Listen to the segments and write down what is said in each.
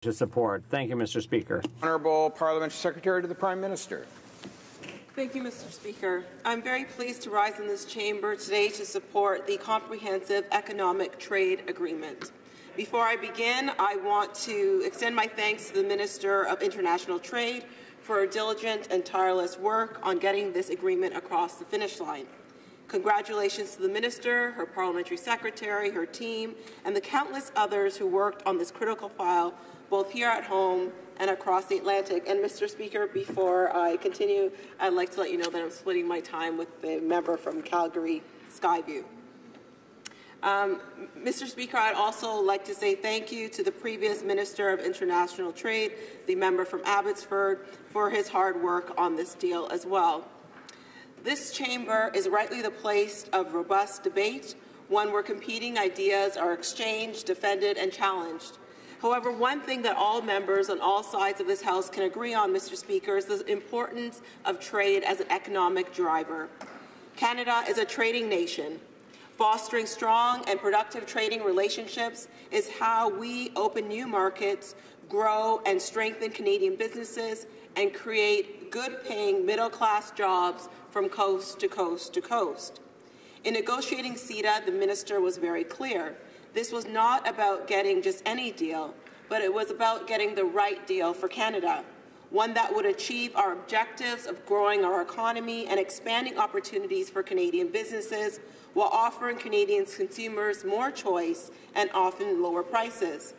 to support. Thank you, Mr. Speaker. Honourable Parliamentary Secretary to the Prime Minister. Thank you, Mr. Speaker. I'm very pleased to rise in this chamber today to support the Comprehensive Economic Trade Agreement. Before I begin, I want to extend my thanks to the Minister of International Trade for her diligent and tireless work on getting this agreement across the finish line. Congratulations to the Minister, her Parliamentary Secretary, her team, and the countless others who worked on this critical file, both here at home and across the Atlantic. And Mr. Speaker, before I continue, I'd like to let you know that I'm splitting my time with the member from Calgary, Skyview. Mr. Speaker, I'd also like to say thank you to the previous Minister of International Trade, the member from Abbotsford, for his hard work on this deal as well. This chamber is rightly the place of robust debate, one where competing ideas are exchanged, defended, and challenged. However, one thing that all members on all sides of this House can agree on, Mr. Speaker, is the importance of trade as an economic driver. Canada is a trading nation. Fostering strong and productive trading relationships is how we open new markets, grow and strengthen Canadian businesses, and create good-paying middle-class jobs from coast to coast to coast. In negotiating CETA, the Minister was very clear. This was not about getting just any deal, but it was about getting the right deal for Canada, one that would achieve our objectives of growing our economy and expanding opportunities for Canadian businesses while offering Canadian consumers more choice and often lower prices.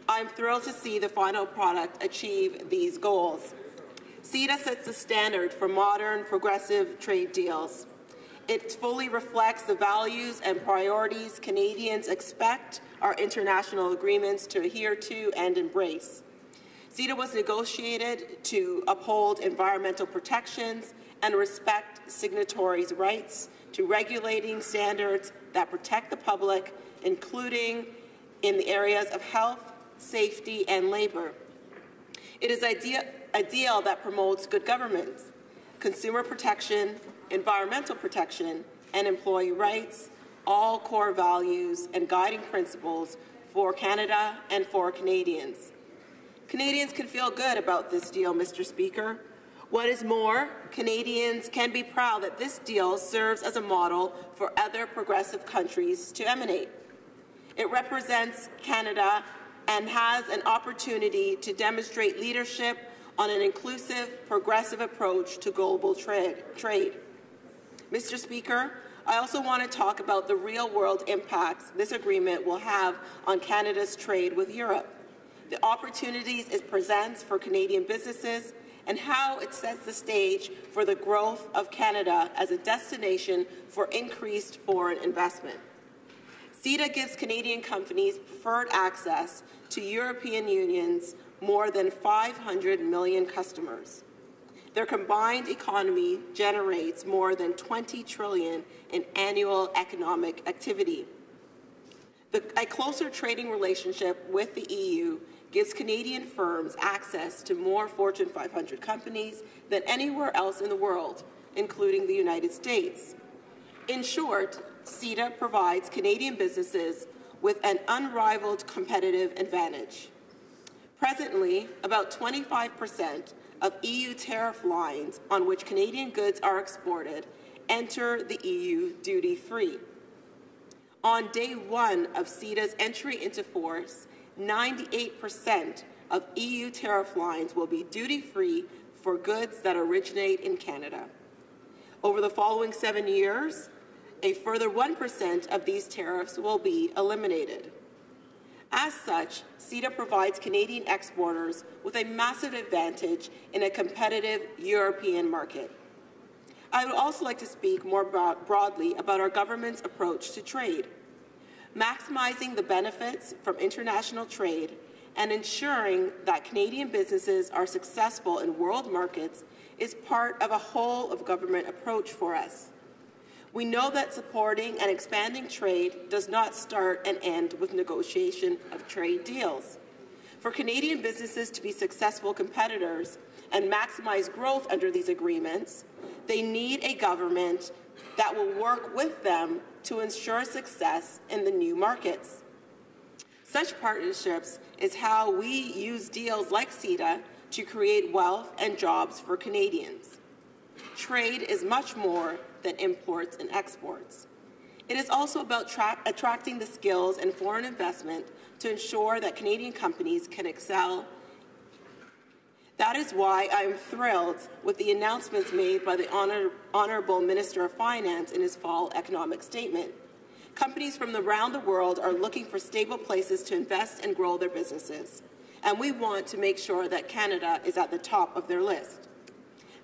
I'm thrilled to see the final product achieve these goals. CETA sets the standard for modern, progressive trade deals. It fully reflects the values and priorities Canadians expect our international agreements to adhere to and embrace. CETA was negotiated to uphold environmental protections and respect signatories' rights to regulating standards that protect the public, including in the areas of health, safety, and labour. It is a deal that promotes good governance, consumer protection, environmental protection, and employee rights, all core values and guiding principles for Canada and for Canadians. Canadians can feel good about this deal, Mr. Speaker. What is more, Canadians can be proud that this deal serves as a model for other progressive countries to emanate. It represents Canada and has an opportunity to demonstrate leadership on an inclusive, progressive approach to global trade. Mr. Speaker, I also want to talk about the real-world impacts this agreement will have on Canada's trade with Europe, the opportunities it presents for Canadian businesses, and how it sets the stage for the growth of Canada as a destination for increased foreign investment. CETA gives Canadian companies preferred access to European Union's more than 500 million customers. Their combined economy generates more than $20 trillion in annual economic activity. A closer trading relationship with the EU gives Canadian firms access to more Fortune 500 companies than anywhere else in the world, including the United States. In short, CETA provides Canadian businesses with an unrivaled competitive advantage. Presently, about 25% of EU tariff lines on which Canadian goods are exported enter the EU duty-free. On day one of CETA's entry into force, 98% of EU tariff lines will be duty-free for goods that originate in Canada. Over the following 7 years, a further 1% of these tariffs will be eliminated. As such, CETA provides Canadian exporters with a massive advantage in a competitive European market. I would also like to speak more broadly about our government's approach to trade. Maximizing the benefits from international trade and ensuring that Canadian businesses are successful in world markets is part of a whole-of-government approach for us. We know that supporting and expanding trade does not start and end with negotiation of trade deals. For Canadian businesses to be successful competitors and maximize growth under these agreements, they need a government that will work with them to ensure success in the new markets. Such partnerships is how we use deals like CETA to create wealth and jobs for Canadians. Trade is much more than imports and exports. It is also about attracting the skills and foreign investment to ensure that Canadian companies can excel. That is why I am thrilled with the announcements made by the Honourable Minister of Finance in his fall economic statement. Companies from around the world are looking for stable places to invest and grow their businesses, and we want to make sure that Canada is at the top of their list.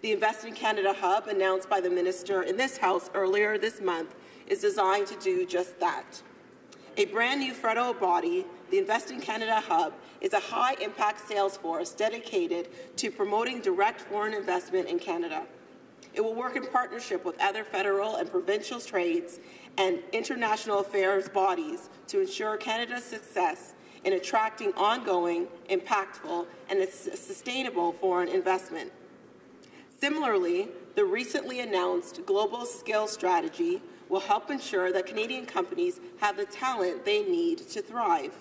The Invest in Canada Hub, announced by the Minister in this House earlier this month, is designed to do just that. A brand new federal body, the Invest in Canada Hub, is a high-impact sales force dedicated to promoting direct foreign investment in Canada. It will work in partnership with other federal and provincial trades and international affairs bodies to ensure Canada's success in attracting ongoing, impactful, and sustainable foreign investment. Similarly, the recently announced Global Skills Strategy will help ensure that Canadian companies have the talent they need to thrive.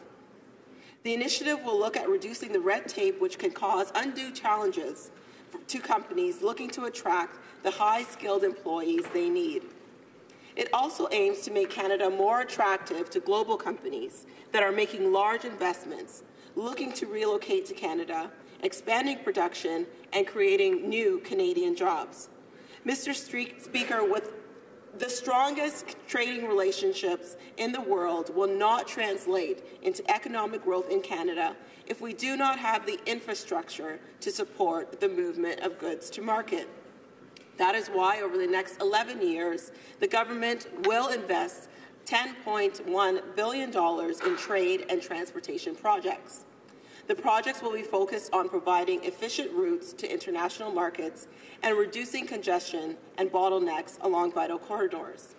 The initiative will look at reducing the red tape which can cause undue challenges to companies looking to attract the high-skilled employees they need. It also aims to make Canada more attractive to global companies that are making large investments, looking to relocate to Canada, expanding production, and creating new Canadian jobs. Mr. Speaker, with the strongest trading relationships in the world will not translate into economic growth in Canada if we do not have the infrastructure to support the movement of goods to market. That is why over the next 11 years, the government will invest $10.1 billion in trade and transportation projects. The projects will be focused on providing efficient routes to international markets and reducing congestion and bottlenecks along vital corridors.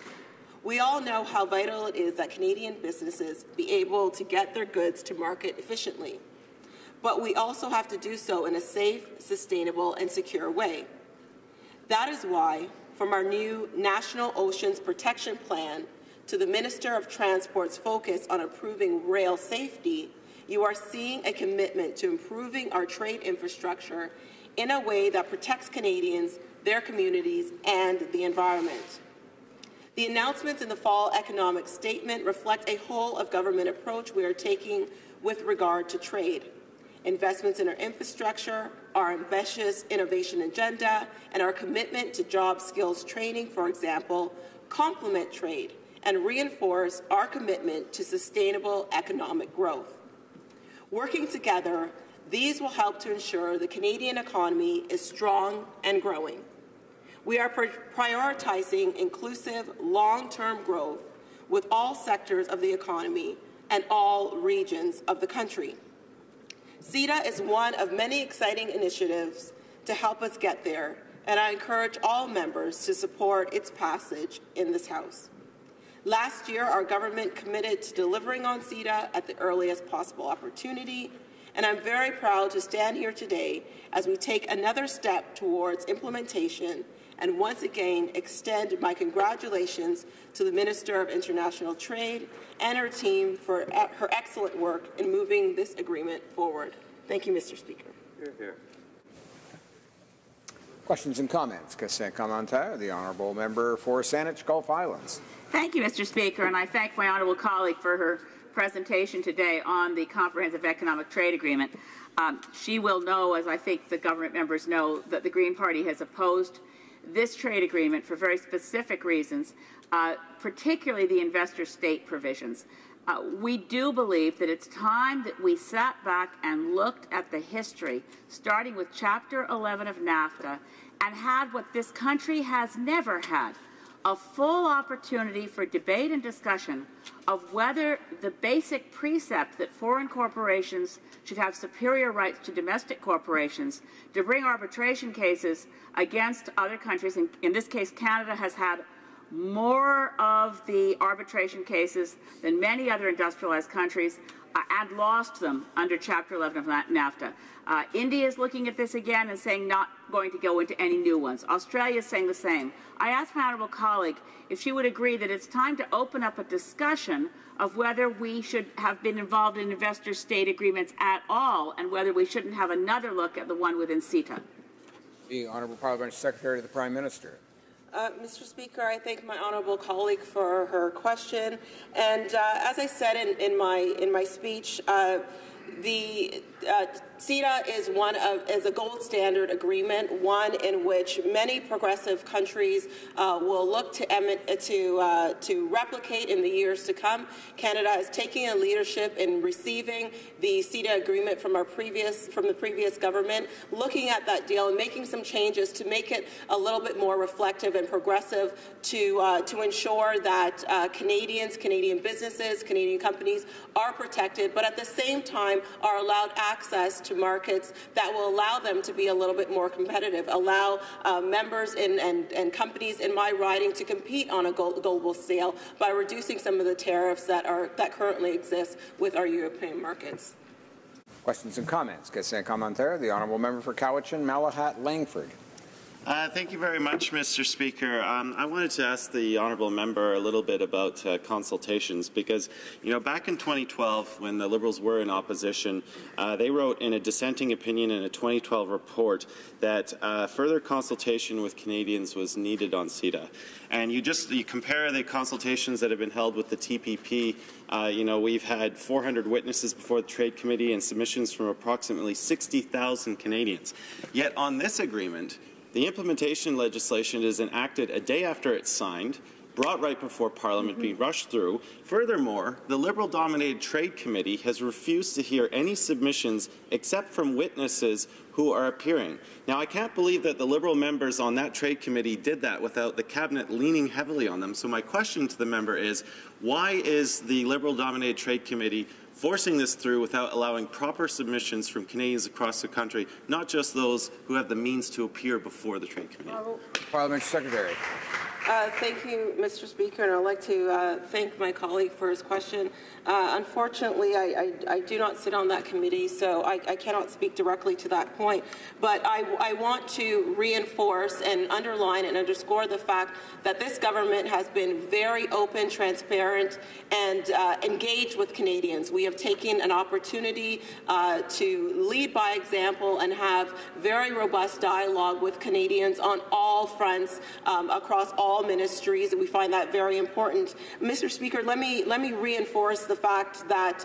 We all know how vital it is that Canadian businesses be able to get their goods to market efficiently. But we also have to do so in a safe, sustainable, and secure way. That is why, from our new National Oceans Protection Plan to the Minister of Transport's focus on improving rail safety, you are seeing a commitment to improving our trade infrastructure in a way that protects Canadians, their communities, and the environment. The announcements in the fall economic statement reflect a whole-of-government approach we are taking with regard to trade. Investments in our infrastructure, our ambitious innovation agenda, and our commitment to job skills training, for example, complement trade and reinforce our commitment to sustainable economic growth. Working together, these will help to ensure the Canadian economy is strong and growing. We are prioritizing inclusive, long-term growth with all sectors of the economy and all regions of the country. CETA is one of many exciting initiatives to help us get there, and I encourage all members to support its passage in this House. Last year, our government committed to delivering on CETA at the earliest possible opportunity, and I'm very proud to stand here today as we take another step towards implementation and once again extend my congratulations to the Minister of International Trade and her team for her excellent work in moving this agreement forward. Thank you, Mr. Speaker. Hear, hear. Questions and comments. Question commentaire. The Honourable Member for Saanich Gulf Islands. Thank you, Mr. Speaker, and I thank my honourable colleague for her presentation today on the Comprehensive Economic Trade Agreement. She will know, as I think the government members know, that the Green Party has opposed this trade agreement for very specific reasons, particularly the investor-state provisions. We do believe that it's time that we sat back and looked at the history, starting with Chapter 11 of NAFTA, and had what this country has never had, a full opportunity for debate and discussion of whether the basic precept that foreign corporations should have superior rights to domestic corporations to bring arbitration cases against other countries. In this case, Canada has had more of the arbitration cases than many other industrialized countries. and lost them under Chapter 11 of NAFTA. India is looking at this again and saying not going to go into any new ones. Australia is saying the same. I asked my honourable colleague if she would agree that it's time to open up a discussion of whether we should have been involved in investor-state agreements at all and whether we shouldn't have another look at the one within CETA. The Honourable Parliamentary Secretary to the Prime Minister. Mr. Speaker, I thank my honourable colleague for her question. And as I said in my speech, the CETA is a gold standard agreement, one in which many progressive countries will look to replicate in the years to come. Canada is taking a leadership in receiving the CETA agreement from the previous government, looking at that deal and making some changes to make it a little bit more reflective and progressive to ensure that Canadian businesses, Canadian companies are protected, but at the same time are allowed access to markets that will allow them to be a little bit more competitive, allow members and companies in my riding to compete on a global scale by reducing some of the tariffs that currently exist with our European markets. Questions and comments. Question commentaire. The Honourable Member for Cowichan, Malahat, Langford. Thank you very much, Mr. Speaker. I wanted to ask the honourable member a little bit about consultations because, back in 2012, when the Liberals were in opposition, they wrote in a dissenting opinion in a 2012 report that further consultation with Canadians was needed on CETA. And you compare the consultations that have been held with the TPP. We've had 400 witnesses before the Trade Committee and submissions from approximately 60,000 Canadians. Yet on this agreement, the implementation legislation is enacted a day after it's signed, brought right before Parliament, being rushed through. Furthermore, the Liberal-dominated Trade Committee has refused to hear any submissions except from witnesses who are appearing. Now, I can't believe that the Liberal members on that Trade Committee did that without the Cabinet leaning heavily on them. So my question to the member is, why is the Liberal-dominated Trade Committee forcing this through without allowing proper submissions from Canadians across the country, not just those who have the means to appear before the Trade Committee? Parliamentary Secretary. Thank you, Mr. Speaker, and I'd like to thank my colleague for his question. Unfortunately, I do not sit on that committee, so I cannot speak directly to that point. But I want to reinforce and underline and underscore the fact that this government has been very open, transparent, and engaged with Canadians. We have taken an opportunity to lead by example and have very robust dialogue with Canadians on all fronts across all ministries, and we find that very important. Mr. Speaker, let me reinforce the fact that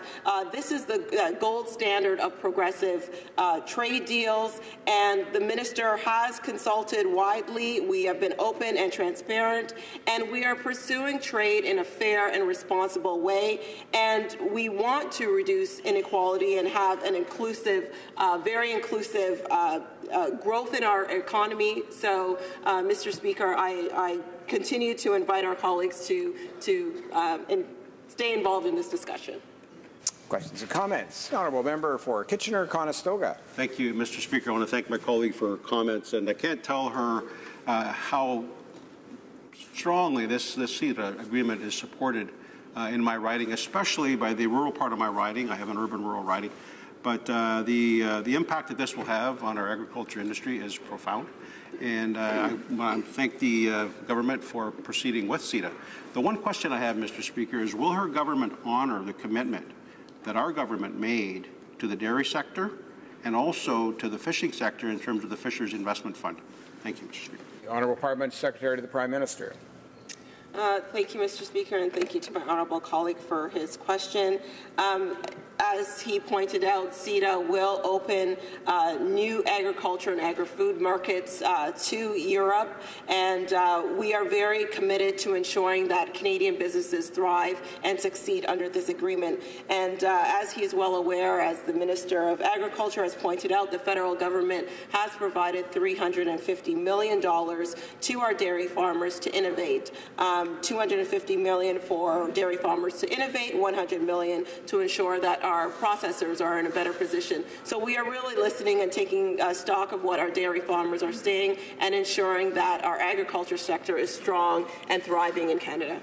this is the gold standard of progressive trade deals, and the minister has consulted widely. We have been open and transparent, and we are pursuing trade in a fair and responsible way, and we want to reduce inequality and have an inclusive, very inclusive growth in our economy. So, Mr. Speaker, I continue to invite our colleagues to stay involved in this discussion. Questions and comments. The Honourable Member for Kitchener-Conestoga. Thank you, Mr. Speaker. I want to thank my colleague for her comments, and I can't tell her how strongly this CETA agreement is supported in my riding, especially by the rural part of my riding. I have an urban-rural riding. But the impact that this will have on our agriculture industry is profound. And I thank the government for proceeding with CETA. The one question I have, Mr. Speaker, is will her government honour the commitment that our government made to the dairy sector and also to the fishing sector in terms of the Fisheries Investment Fund? Thank you, Mr. Speaker. The Honourable Parliamentary Secretary to the Prime Minister. Thank you, Mr. Speaker, and thank you to my honourable colleague for his question. As he pointed out, CETA will open new agriculture and agri-food markets to Europe, and we are very committed to ensuring that Canadian businesses thrive and succeed under this agreement. And as he is well aware, as the Minister of Agriculture has pointed out, the federal government has provided $350 million to our dairy farmers to innovate. $250 million for dairy farmers to innovate, $100 million to ensure that our processors are in a better position. So we are really listening and taking stock of what our dairy farmers are saying and ensuring that our agriculture sector is strong and thriving in Canada.